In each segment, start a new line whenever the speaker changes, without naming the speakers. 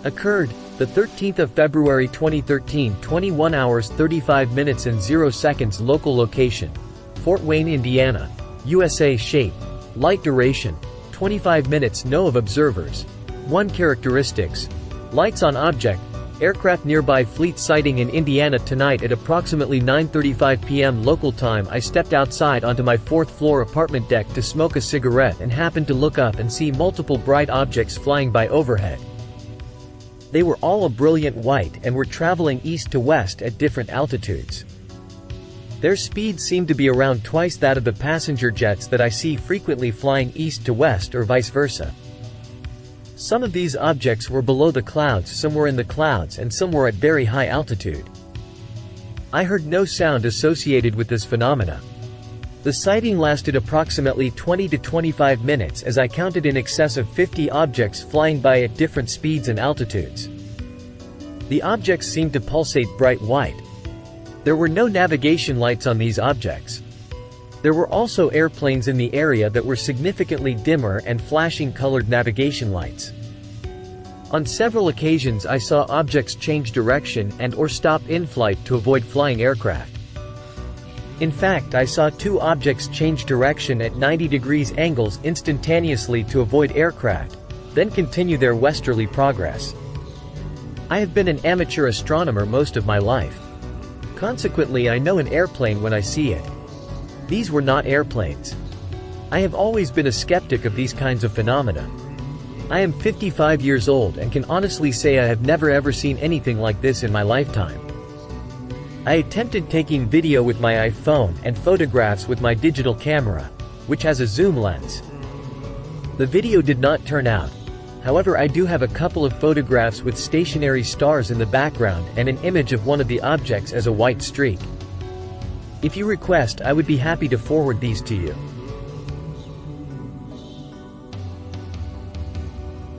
Occurred, the 13th of February 2013, 21 hours 35 minutes and 0 seconds. Local location: Fort Wayne, Indiana, USA. Shape, light duration: 25 minutes. No of observers. 1 characteristics: lights on object, aircraft nearby. Fleet sighting in Indiana tonight at approximately 9:35 p.m. local time. I stepped outside onto my 4th floor apartment deck to smoke a cigarette and happened to look up and see multiple bright objects flying by overhead. They were all a brilliant white and were traveling east to west at different altitudes. Their speed seemed to be around twice that of the passenger jets that I see frequently flying east to west or vice versa. Some of these objects were below the clouds, some were in the clouds, and some were at very high altitude. I heard no sound associated with this phenomena. The sighting lasted approximately 20 to 25 minutes as I counted in excess of 50 objects flying by at different speeds and altitudes. The objects seemed to pulsate bright white. There were no navigation lights on these objects. There were also airplanes in the area that were significantly dimmer and flashing colored navigation lights. On several occasions I saw objects change direction and/or stop in flight to avoid flying aircraft. In fact, I saw 2 objects change direction at 90 degrees angles instantaneously to avoid aircraft, then continue their westerly progress. I have been an amateur astronomer most of my life. Consequently, I know an airplane when I see it. These were not airplanes. I have always been a skeptic of these kinds of phenomena. I am 55 years old and can honestly say I have never ever seen anything like this in my lifetime. I attempted taking video with my iPhone and photographs with my digital camera, which has a zoom lens. The video did not turn out. However, I do have a couple of photographs with stationary stars in the background and an image of one of the objects as a white streak. If you request, I would be happy to forward these to you.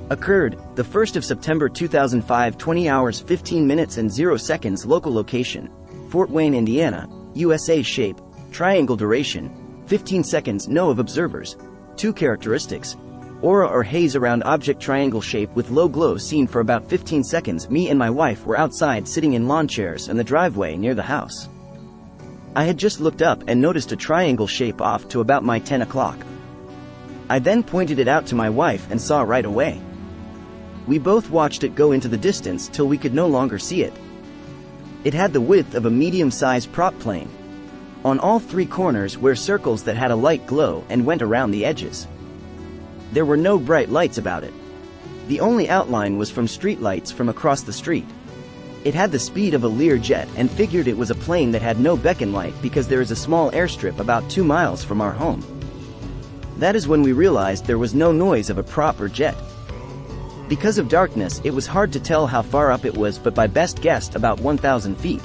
Occurred, the 1st of September 2005, 20 hours 15 minutes and 0 seconds. Local location: Fort Wayne, Indiana, USA. Shape, triangle duration: 15 seconds. No of observers. 2 characteristics: aura or haze around object, triangle shape with low glow seen for about 15 seconds. Me and my wife were outside sitting in lawn chairs in the driveway near the house. I had just looked up and noticed a triangle shape off to about my 10 o'clock. I then pointed it out to my wife and saw right away. We both watched it go into the distance till we could no longer see it. It had the width of a medium-sized prop plane. On all 3 corners were circles that had a light glow and went around the edges. There were no bright lights about it. The only outline was from street lights from across the street. It had the speed of a Lear jet and figured it was a plane that had no beacon light because there is a small airstrip about 2 miles from our home. That is when we realized there was no noise of a prop or jet. Because of darkness, it was hard to tell how far up it was, but by best guess about 1,000 feet.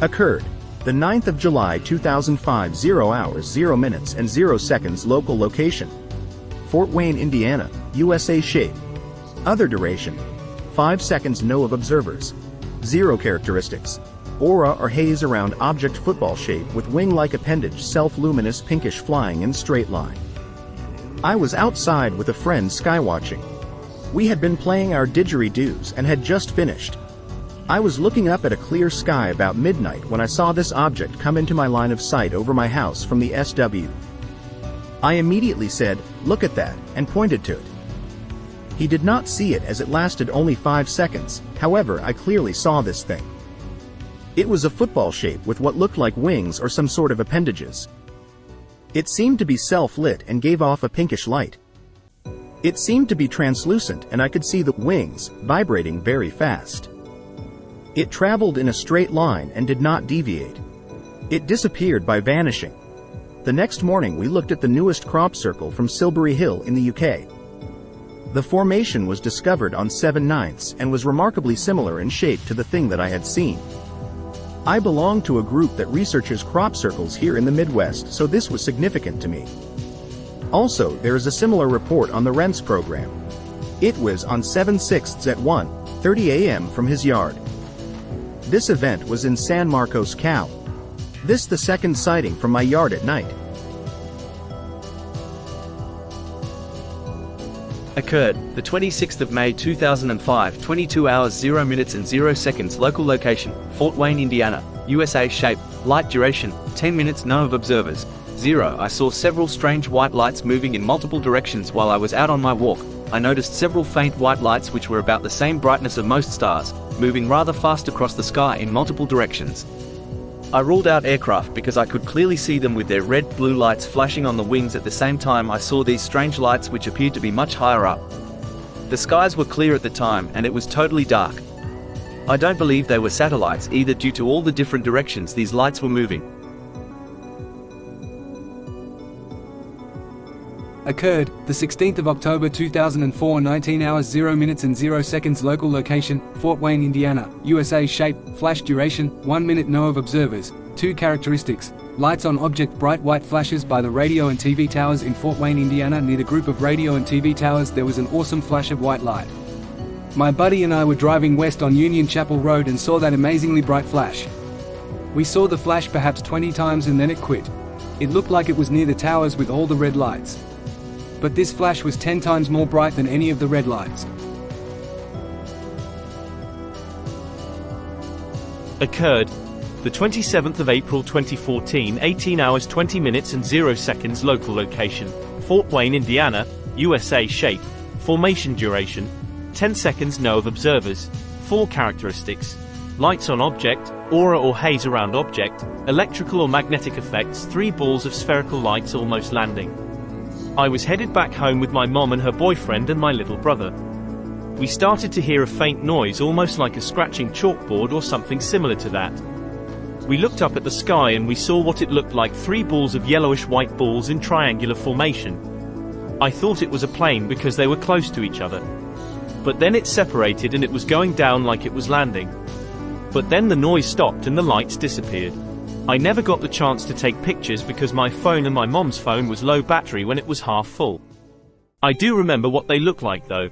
Occurred, the 9th of July 2005, 0 hours 0 minutes and 0 seconds. Local location: Fort Wayne, Indiana, USA. Shape, other duration: 5 seconds. No of observers. 0 characteristics: aura or haze around object, football shape with wing-like appendage, self-luminous pinkish, flying in straight line. I was outside with a friend skywatching. We had been playing our didgeridoos and had just finished. I was looking up at a clear sky about midnight when I saw this object come into my line of sight over my house from the SW. I immediately said, "Look at that," and pointed to it. He did not see it as it lasted only 5 seconds, however I clearly saw this thing. It was a football shape with what looked like wings or some sort of appendages. It seemed to be self-lit and gave off a pinkish light. It seemed to be translucent and I could see the wings vibrating very fast. It traveled in a straight line and did not deviate. It disappeared by vanishing. The next morning we looked at the newest crop circle from Silbury Hill in the UK. The formation was discovered on 7/9 and was remarkably similar in shape to the thing that I had seen. I belong to a group that researches crop circles here in the Midwest, so this was significant to me. Also, there is a similar report on the RENS program. It was on 7/6 at 1:30 a.m. from his yard. This event was in San Marcos, Cal. This the second sighting from my yard at night.
Occurred, the 26th of May 2005, 22 hours 0 minutes and 0 seconds. Local location, Fort Wayne, Indiana, USA. Shape, light duration, 10 minutes. No of observers. 0. I saw several strange white lights moving in multiple directions while I was out on my walk. I noticed several faint white lights which were about the same brightness of most stars, moving rather fast across the sky in multiple directions. I ruled out aircraft because I could clearly see them with their red-blue lights flashing on the wings. At the same time I saw these strange lights which appeared to be much higher up. The skies were clear at the time and it was totally dark. I don't believe they were satellites either due to all the different directions these lights were moving.
Occurred, the 16th of October 2004, 19 hours 0 minutes and 0 seconds. Local location, Fort Wayne, Indiana, USA. Shape, flash duration, 1 minute. No of observers. 2 characteristics. Lights on object, bright white flashes by the radio and TV towers in Fort Wayne, Indiana. Near the group of radio and TV towers there was an awesome flash of white light. My buddy and I were driving west on Union Chapel Road and saw that amazingly bright flash. We saw the flash perhaps 20 times and then it quit. It looked like it was near the towers with all the red lights. But this flash was 10 times more bright than any of the red lights.
Occurred, the 27th of April 2014, 18 hours 20 minutes and 0 seconds. Local location, Fort Wayne, Indiana, USA. Shape, formation duration, 10 seconds. No of observers. 4 characteristics. Lights on object, aura or haze around object, electrical or magnetic effects. 3 balls of spherical lights almost landing. I was headed back home with my mom and her boyfriend and my little brother. We started to hear a faint noise almost like a scratching chalkboard or something similar to that. We looked up at the sky and we saw what it looked like 3 balls of yellowish white balls in triangular formation. I thought it was a plane because they were close to each other. But then it separated and it was going down like it was landing. But then the noise stopped and the lights disappeared. I never got the chance to take pictures because my phone and my mom's phone was low battery when it was half full. I do remember what they look like though.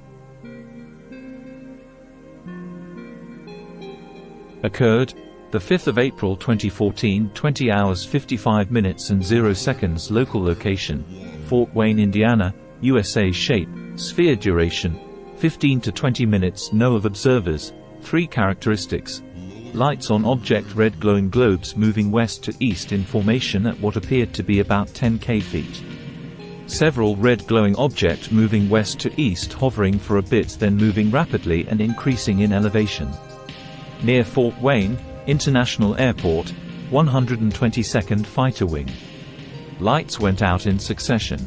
Occurred, the 5th of April 2014, 20 hours 55 minutes and 0 seconds. Local location, Fort Wayne, Indiana, USA. Shape, sphere duration, 15 to 20 minutes. No of observers. 3 characteristics. Lights on object, red glowing globes moving west to east in formation at what appeared to be about 10k feet. Several red glowing object moving west to east, hovering for a bit then moving rapidly and increasing in elevation. Near Fort Wayne International Airport, 122nd Fighter Wing. Lights went out in succession.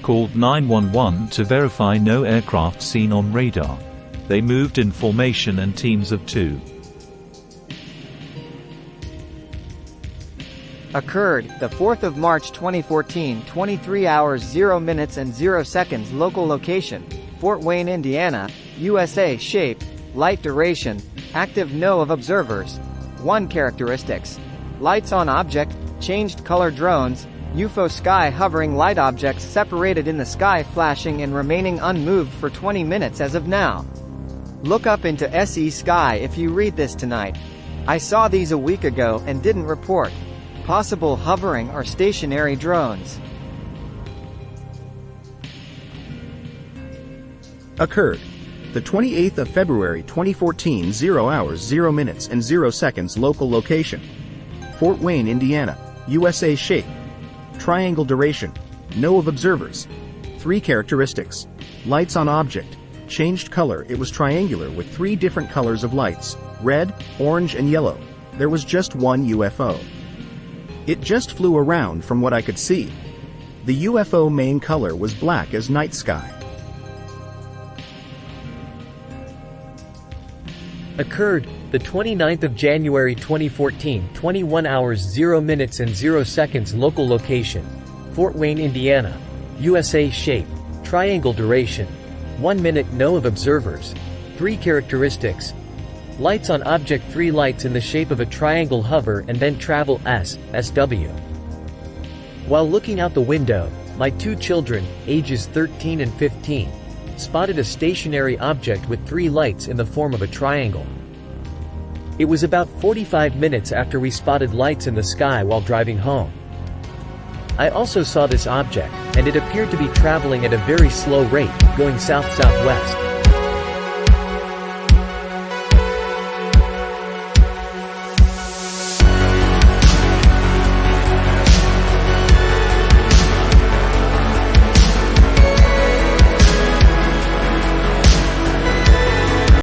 Called 911 to verify no aircraft seen on radar. They moved in formation and teams of 2.
Occurred, the 4th of March 2014, 23 hours 0 minutes and 0 seconds. Local location, Fort Wayne, Indiana, USA. Shape, light duration, active. No of observers. 1 characteristics. Lights on object, changed color. Drones, UFO. Sky hovering, light objects separated in the sky flashing and remaining unmoved for 20 minutes as of now. Look up into SE Sky if you read this tonight. I saw these a week ago and didn't report. Possible hovering or stationary drones.
Occurred, the 28th of February 2014, 0 hours 0 minutes and 0 seconds. Local location, Fort Wayne, Indiana, USA. Shape, triangle duration, no of observers. 3 characteristics. Lights on object, changed color. It was triangular with 3 different colors of lights, red, orange and yellow. There was just 1 UFO. It just flew around from what I could see. The UFO main color was black as night sky.
Occurred, the 29th of January 2014, 21 hours 0 minutes and 0 seconds. Local location, Fort Wayne, Indiana, USA. Shape, triangle duration, 1 minute. No of observers. 3 characteristics. Lights on object, 3 lights in the shape of a triangle hover and then travel SW. While looking out the window, My 2 children, ages 13 and 15, spotted a stationary object with 3 lights in the form of a triangle. It was about 45 minutes after we spotted lights in the sky while driving home. I also saw this object, and it appeared to be traveling at a very slow rate, going south-southwest.